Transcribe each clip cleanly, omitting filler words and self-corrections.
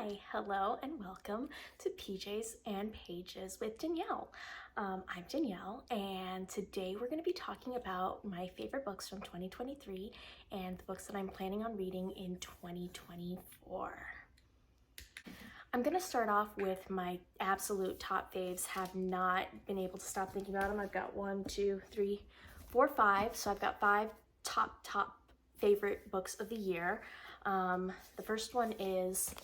Hi, hello, and welcome to PJs and Pages with Danielle. I'm Danielle, and today we're going to be talking about my favorite books from 2023 and the books that I'm planning on reading in 2024. I'm going to start off with my absolute top faves. Have not been able to stop thinking about them. I've got 1, 2, 3, 4, 5. So I've got 5 top favorite books of the year. The first one is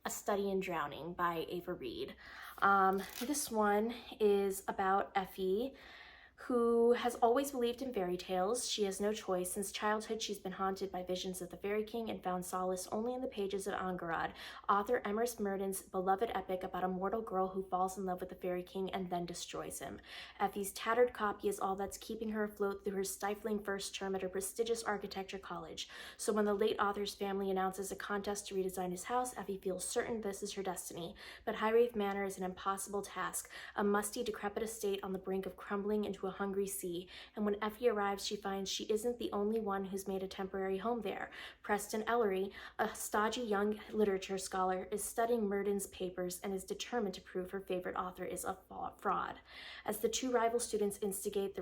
A Study in Drowning by Ava Reed. This one is about Effie, who has always believed in fairy tales. She has no choice. Since childhood, she's been haunted by visions of the Fairy King and found solace only in the pages of Angharad, author Emrys Murden's beloved epic about a mortal girl who falls in love with the Fairy King and then destroys him. Effie's tattered copy is all that's keeping her afloat through her stifling first term at her prestigious architecture college. So when the late author's family announces a contest to redesign his house, Effie feels certain this is her destiny. But Highwraith Manor is an impossible task, a musty, decrepit estate on the brink of crumbling into a hungry sea, and when Effie arrives, she finds she isn't the only one who's made a temporary home there. Preston Ellery, a stodgy young literature scholar, is studying Murden's papers and is determined to prove her favorite author is a fraud. As the two rival students investigate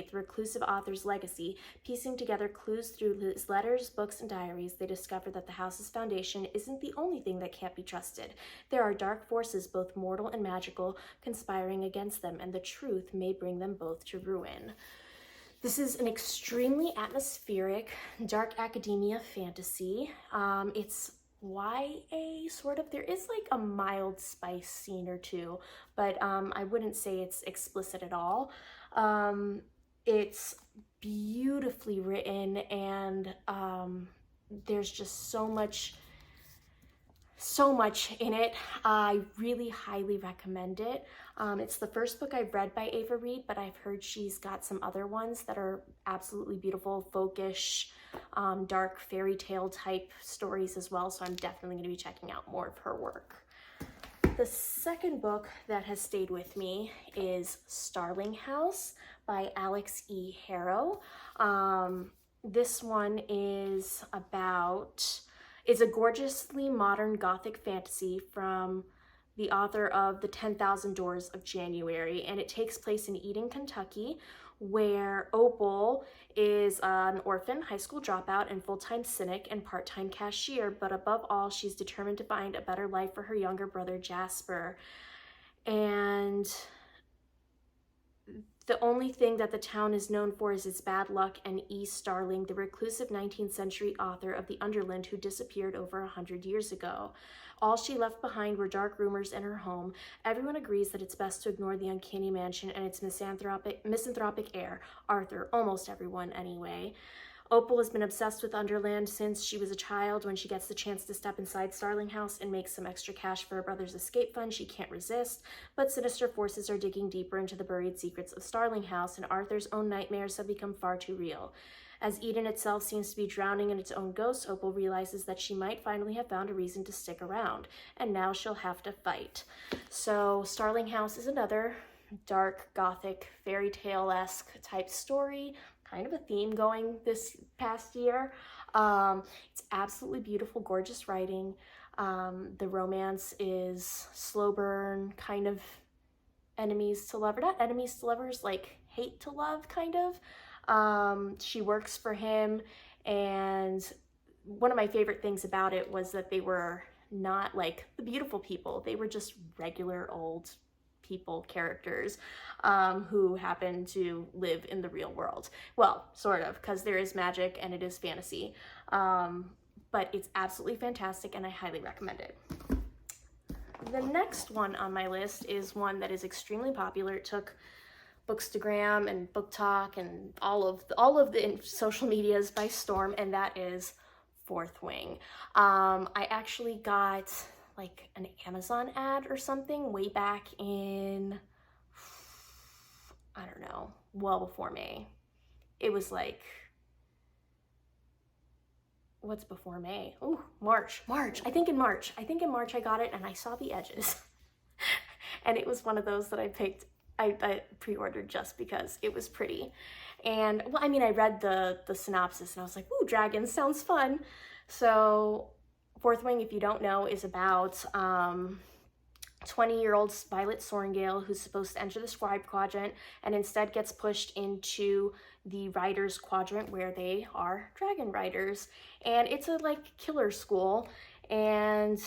the reclusive author's legacy, piecing together clues through his letters, books, and diaries, they discover that the house's foundation isn't the only thing that can't be trusted. There are dark forces, both mortal and magical, conspiring against them, and the truth may bring them both to ruin. This is an extremely atmospheric, dark academia fantasy. It's YA, sort of. There is like a mild spice scene or two, but I wouldn't say it's explicit at all. It's beautifully written, and there's just so much in it. I really highly recommend it. It's the first book I've read by Ava Reed, but I've heard she's got some other ones that are absolutely beautiful, folkish, dark fairy tale type stories as well, so I'm definitely going to be checking out more of her work. The second book that has stayed with me is Starling House by Alex E. Harrow. This one is a gorgeously modern Gothic fantasy from the author of The 10,000 Doors of January, and it takes place in Eden, Kentucky, where Opal is an orphan, high school dropout, and full-time cynic and part-time cashier, but above all, she's determined to find a better life for her younger brother, Jasper. And the only thing that the town is known for is its bad luck and E. Starling, the reclusive 19th century author of The Underland who disappeared over 100 years ago. All she left behind were dark rumors in her home. Everyone agrees that it's best to ignore the uncanny mansion and its misanthropic heir, Arthur, almost everyone anyway. Opal has been obsessed with Underland since she was a child. When she gets the chance to step inside Starling House and make some extra cash for her brother's escape fund, she can't resist. But sinister forces are digging deeper into the buried secrets of Starling House, and Arthur's own nightmares have become far too real. As Eden itself seems to be drowning in its own ghosts, Opal realizes that she might finally have found a reason to stick around, and now she'll have to fight. So Starling House is another dark, Gothic, fairy tale-esque type story, kind of a theme going this past year. It's absolutely beautiful, gorgeous writing. The romance is slow burn, kind of enemies to lovers, not enemies to lovers, like hate to love, kind of. She works for him, and one of my favorite things about it was that they were not like the beautiful people. They were just regular old people, characters, who happen to live in the real world. Well, sort of, because there is magic and it is fantasy. But it's absolutely fantastic, and I highly recommend it. The next one on my list is one that is extremely popular. It took Bookstagram and Book Talk and all of the social medias by storm, and that is Fourth Wing. I actually got like an Amazon ad or something way back in, I don't know, well before May. It was like, what's before May? Oh, March. I think in March I got it, and I saw the edges. And it was one of those that I pre-ordered just because it was pretty. And well, I mean, I read the synopsis and I was like, ooh, dragons sounds fun. So Fourth Wing, if you don't know, is about 20-year-old Violet Sorrengail, who's supposed to enter the Scribe Quadrant and instead gets pushed into the Riders Quadrant, where they are dragon riders. And it's a like killer school, and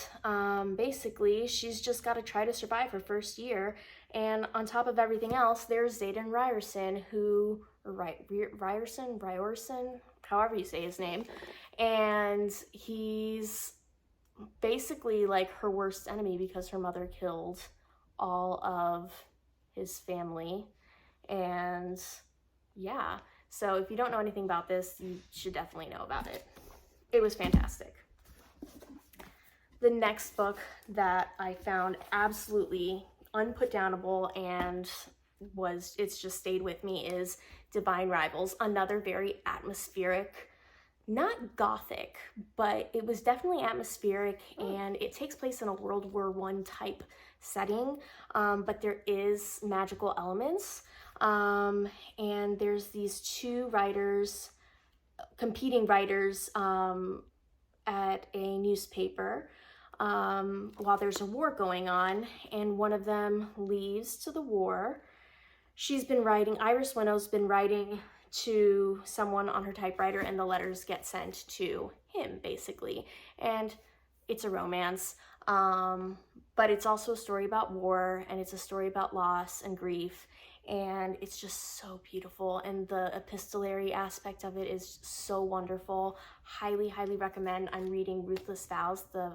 basically she's just got to try to survive her first year. And on top of everything else, there's Xaden Ryerson, who, Ryerson, however you say his name, and he's basically like her worst enemy because her mother killed all of his family. And yeah, so if you don't know anything about this, you should definitely know about it. It was fantastic. The next book that I found absolutely unputdownable and it's just stayed with me is Divine Rivals, another very atmospheric, not gothic, but it was definitely atmospheric, and it takes place in a World War I type setting, but there is magical elements, and there's these two writers, competing writers, at a newspaper while there's a war going on, and one of them leaves to the war. She's been writing, Iris Winnow's been writing to someone on her typewriter, and the letters get sent to him, basically. And it's a romance, but it's also a story about war, and it's a story about loss and grief, and it's just so beautiful, and the epistolary aspect of it is so wonderful. Highly, highly recommend. I'm reading Ruthless Vows, the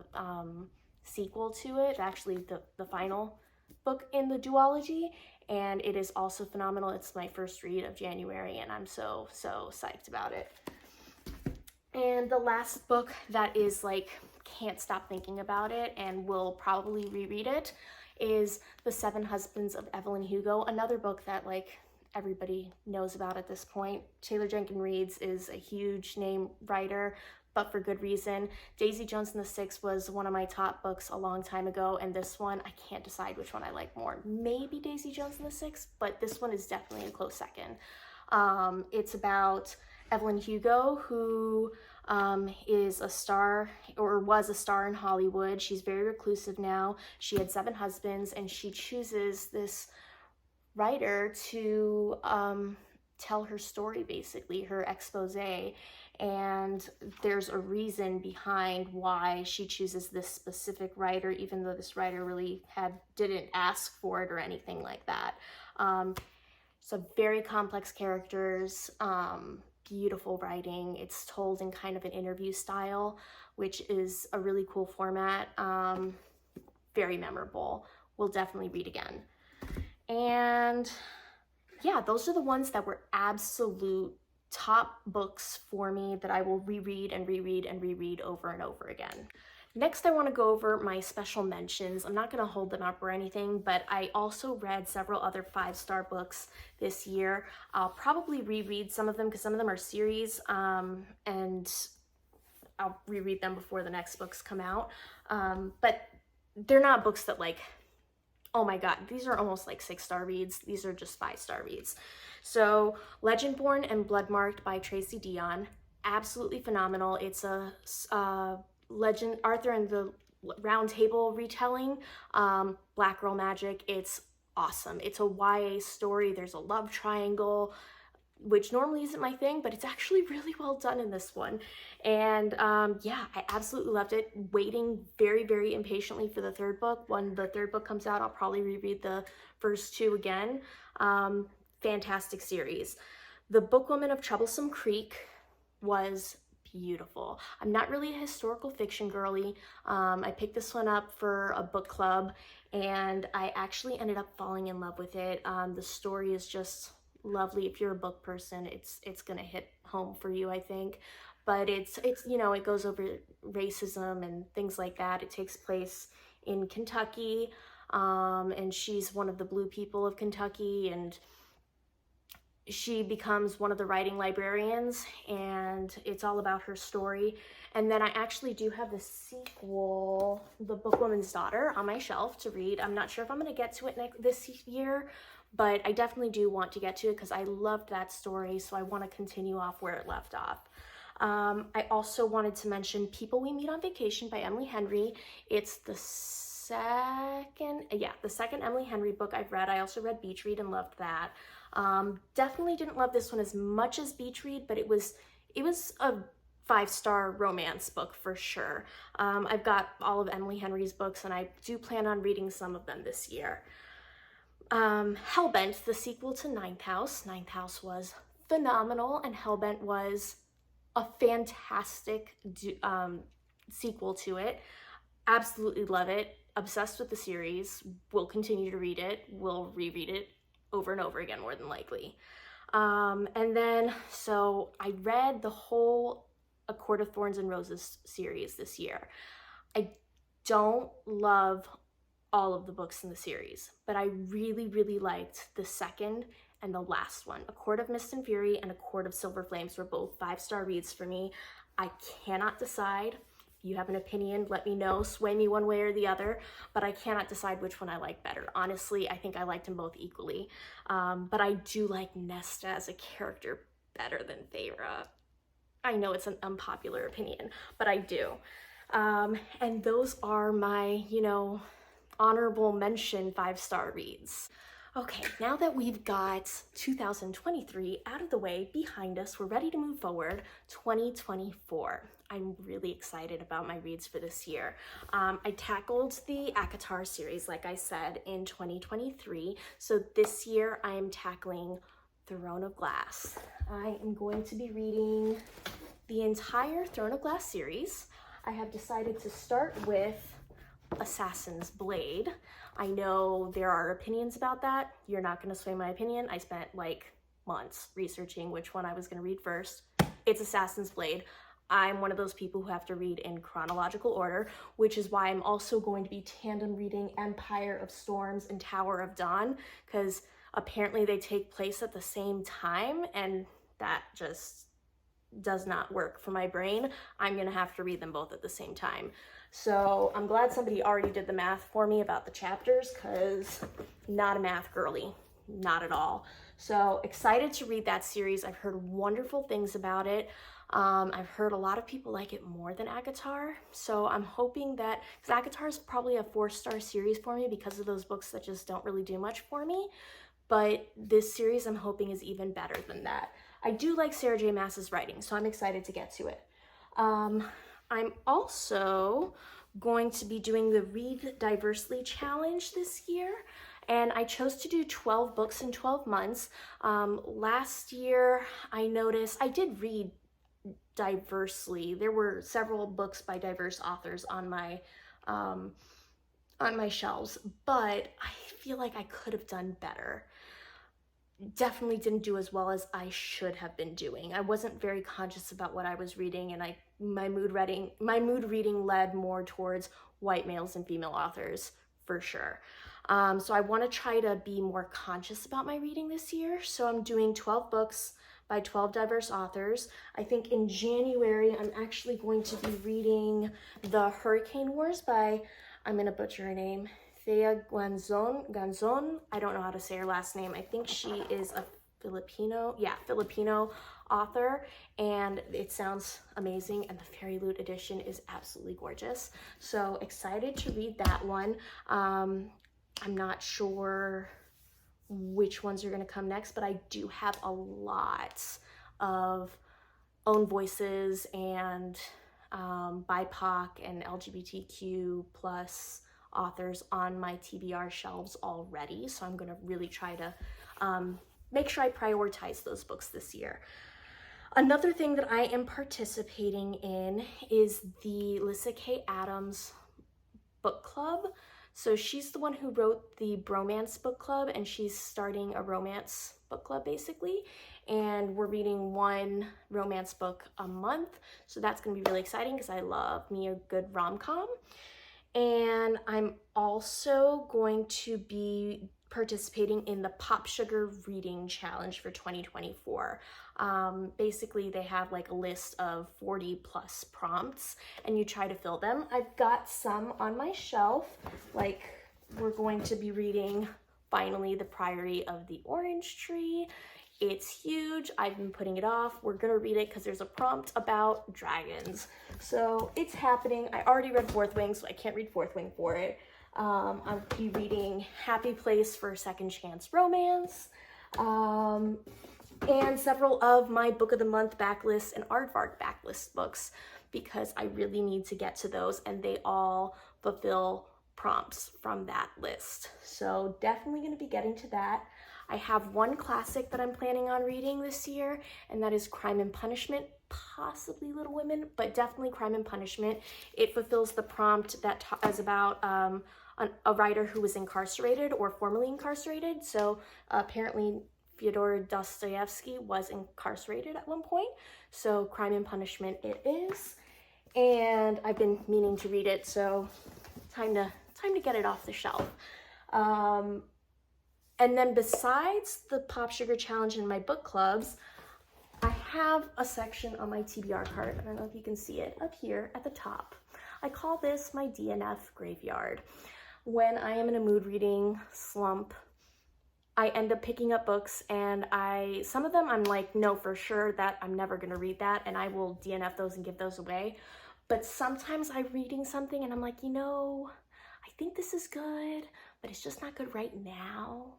sequel to it, actually the final book in the duology, and it is also phenomenal. It's my first read of January, and I'm so psyched about it. And the last book that is like, can't stop thinking about it and will probably reread it, is The Seven Husbands of Evelyn Hugo, another book that like everybody knows about at this point. Taylor Jenkins Reid is a huge name writer, but for good reason. Daisy Jones and the Six was one of my top books a long time ago, and this one, I can't decide which one I like more. Maybe Daisy Jones and the Six, but this one is definitely a close second. It's about Evelyn Hugo, who is a star, or was a star in Hollywood. She's very reclusive now. She had 7 husbands, and she chooses this writer to tell her story, basically, her expose. And there's a reason behind why she chooses this specific writer, even though this writer really didn't ask for it or anything like that. So very complex characters, beautiful writing. It's told in kind of an interview style, which is a really cool format. Very memorable. We'll definitely read again. And yeah, those are the ones that were absolute top books for me that I will reread and reread and reread over and over again. Next, I want to go over my special mentions. I'm not going to hold them up or anything, but I also read several other 5-star books this year. I'll probably reread some of them because some of them are series, and I'll reread them before the next books come out. But they're not books that like, oh my god, these are almost like 6-star reads. These are just 5-star reads. So Legendborn and Bloodmarked by Tracy Deonn, absolutely phenomenal. It's a Legend Arthur and the Round Table retelling, Black Girl Magic. It's awesome. It's a YA story. There's a love triangle, which normally isn't my thing, but it's actually really well done in this one. And yeah, I absolutely loved it. Waiting very, very impatiently for the 3rd book. When the 3rd book comes out, I'll probably reread the first 2 again. Fantastic series. The Bookwoman of Troublesome Creek was beautiful. I'm not really a historical fiction girly. I picked this one up for a book club, and I actually ended up falling in love with it. The story is just lovely. If you're a book person, it's gonna hit home for you, I think. But it's you know, it goes over racism and things like that. It takes place in Kentucky, and she's one of the blue people of Kentucky, and she becomes one of the writing librarians, and it's all about her story. And then I actually do have the sequel, The Bookwoman's Daughter, on my shelf to read. I'm not sure if I'm going to get to it this year, but I definitely do want to get to it because I loved that story, so I want to continue off where it left off. I also wanted to mention People We Meet on Vacation by Emily Henry. It's the second Emily Henry book I've read. I also read Beach Read and loved that. Definitely didn't love this one as much as Beach Read, but it was a 5-star romance book for sure. I've got all of Emily Henry's books and I do plan on reading some of them this year. Hellbent, the sequel to Ninth House. Ninth House was phenomenal and Hellbent was a fantastic sequel to it. Absolutely love it. Obsessed with the series. Will continue to read it. Will reread it over and over again, more than likely. And then, so I read the whole A Court of Thorns and Roses series this year. I don't love all of the books in the series, but I really, really liked the second and the last one. A Court of Mist and Fury and A Court of Silver Flames were both 5-star reads for me. I cannot decide. If you have an opinion, let me know, sway me one way or the other, but I cannot decide which one I like better. Honestly, I think I liked them both equally, but I do like Nesta as a character better than Feyre. I know it's an unpopular opinion, but I do. And those are my, honorable mention 5-star reads. Okay, now that we've got 2023 out of the way, behind us, we're ready to move forward. 2024. I'm really excited about my reads for this year. I tackled the ACOTAR series, like I said, in 2023. So this year I am tackling Throne of Glass. I am going to be reading the entire Throne of Glass series. I have decided to start with Assassin's Blade. I know there are opinions about that. You're not going to sway my opinion. I spent like months researching which one I was going to read first. It's Assassin's Blade. I'm one of those people who have to read in chronological order, which is why I'm also going to be tandem reading Empire of Storms and Tower of Dawn, because apparently they take place at the same time, and that just does not work for my brain. I'm going to have to read them both at the same time. So I'm glad somebody already did the math for me about the chapters, because not a math girly, not at all. So excited to read that series. I've heard wonderful things about it. I've heard a lot of people like it more than ACOTAR. So I'm hoping that, because ACOTAR is probably a 4-star series for me because of those books that just don't really do much for me. But this series I'm hoping is even better than that. I do like Sarah J. Maas's writing, so I'm excited to get to it. I'm also going to be doing the Read Diversely Challenge this year, and I chose to do 12 books in 12 months. Last year, I noticed I did read diversely. There were several books by diverse authors on my shelves, but I feel like I could have done better. Definitely didn't do as well as I should have been doing. I wasn't very conscious about what I was reading, and my mood reading led more towards white males and female authors for sure. So I want to try to be more conscious about my reading this year. So I'm doing 12 books by 12 diverse authors. I think in January I'm actually going to be reading The Hurricane Wars by, I'm gonna butcher her name, Thea Ganzon. I don't know how to say her last name. I think she is a Filipino author, and it sounds amazing, and the Fairy Loot edition is absolutely gorgeous. So excited to read that one. I'm not sure which ones are going to come next, but I do have a lot of own voices and BIPOC and LGBTQ plus authors on my TBR shelves already, so I'm going to really try to make sure I prioritize those books this year. Another thing that I am participating in is the Lyssa K. Adams book club. So she's the one who wrote the Bromance book club, and she's starting a romance book club basically, and we're reading one romance book a month, so that's going to be really exciting because I love me a good rom-com. And I'm also going to be participating in the Pop Sugar Reading Challenge for 2024. Basically, they have like a list of 40 plus prompts, and you try to fill them. I've got some on my shelf, like we're going to be reading finally The Priory of the Orange Tree. It's huge. I've been putting it off. We're gonna read it because there's a prompt about dragons. So it's happening. I already read Fourth Wing, so I can't read Fourth Wing for it. I'll be reading Happy Place for Second Chance Romance. And several of my Book of the Month backlist and Aardvark backlist books, because I really need to get to those, and they all fulfill prompts from that list. So definitely going to be getting to that. I have one classic that I'm planning on reading this year, and that is Crime and Punishment, possibly Little Women, but definitely Crime and Punishment. It fulfills the prompt that is about a writer who was incarcerated or formerly incarcerated. So apparently Fyodor Dostoevsky was incarcerated at one point. So Crime and Punishment it is. And I've been meaning to read it, so time to get it off the shelf. And then besides the Pop Sugar Challenge and my book clubs, I have a section on my TBR card. I don't know if you can see it up here at the top. I call this my DNF graveyard. When I am in a mood reading slump, I end up picking up books, and some of them I'm like, no, for sure that I'm never gonna read that, and I will DNF those and give those away. But sometimes I'm reading something and I'm like, I think this is good, but it's just not good right now.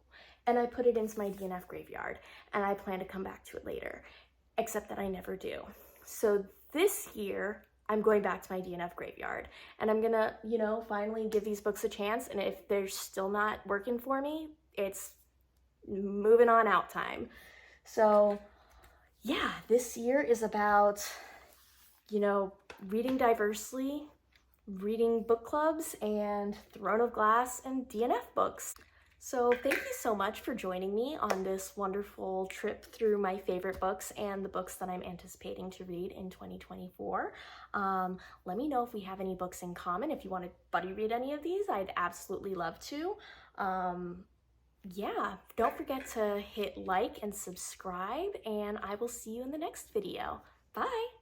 And I put it into my DNF graveyard, and I plan to come back to it later, except that I never do. So this year, I'm going back to my DNF graveyard, and I'm gonna, finally give these books a chance. And if they're still not working for me, it's moving on out time. So yeah, this year is about, reading diversely, reading book clubs, and Throne of Glass and DNF books. So thank you so much for joining me on this wonderful trip through my favorite books and the books that I'm anticipating to read in 2024. Let me know if we have any books in common. If you want to buddy read any of these, I'd absolutely love to. Yeah, don't forget to hit like and subscribe, and I will see you in the next video. Bye!